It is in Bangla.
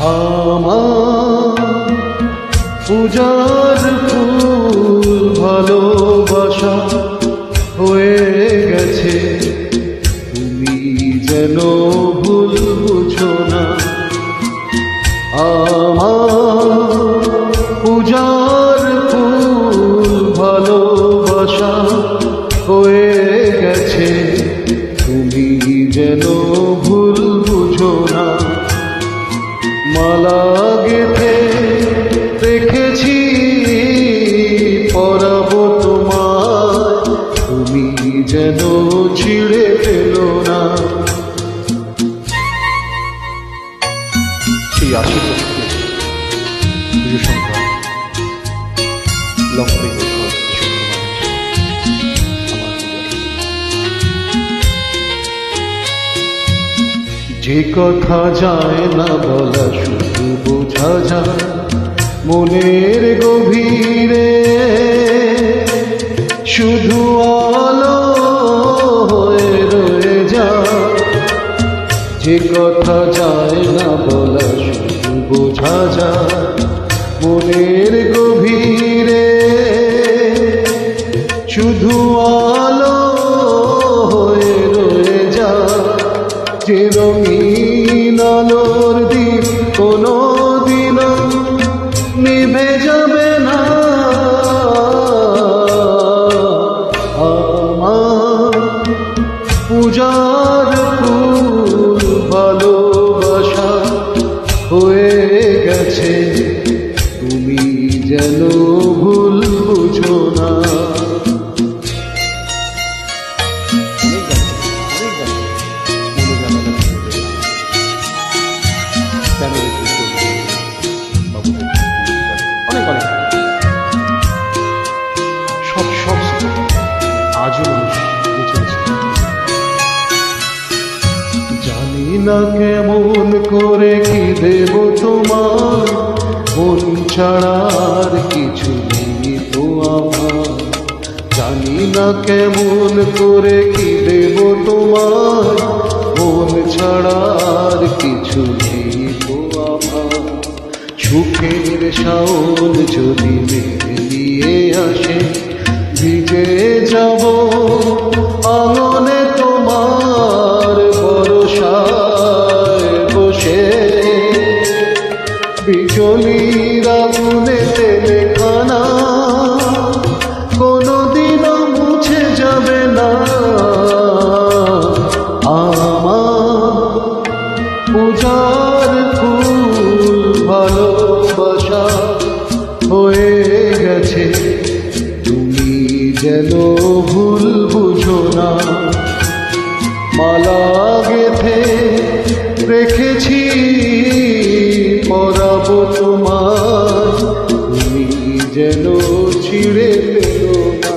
আমার পূজার ফুল ভালোবাসা হয়ে গেছে, তুমি যেন ভুল বুঝো না। আমার পূজার ফুল ভালোবাসা হয়ে গেছে, তুমি যেন ভুল বুঝো না। মালা গেঁথে রেখেছি পরাবো তোমায়, তুমি যেন ছিঁড়ে ফেলো না। সেই আশি বছরে পুজো সংক্রান্ত লঙ্কায় যে কথা যায় না বলা শুধু বোঝা যায় মনের গভীরে, শুধু আলো হয়ে রয়ে যায়। যে কথা যায় না বলা শুধু বোঝা যায় মনের গভীরে, শুধু আলো হয়ে রয়ে যায়। যে রঙিন আলোর দিন কোনো দিনও নিভে যাবে না। আমার পূজার ফুল ভালোবাসা হয়ে গেছে, তুমি যেন ভুল বুঝো না। জানি না কেমন করে কি দেব তোমার, মন ছাড়ার কিছু নেই তো আমার। জানি না কেমন করে কি দেব তোমার, মন ছাড়ার কিছু নেই তো আমার। সুখের শাওন যদি মেঘ নিয়ে আসে, ভিজে যাব আঙনে তোমার ভরসায় বসে। বিচলির আগুনে লেখানা কোনোদিনও মুছে যাবে না। আমার পূজার ফুল ভালোবাসা হয়ে গেছে, তুমি যেন ভুল বুঝো না। মালা গেঁথে রেখেছি পরাবো তোমায়, তুমি যেন ছিঁড়ে ফেলো না।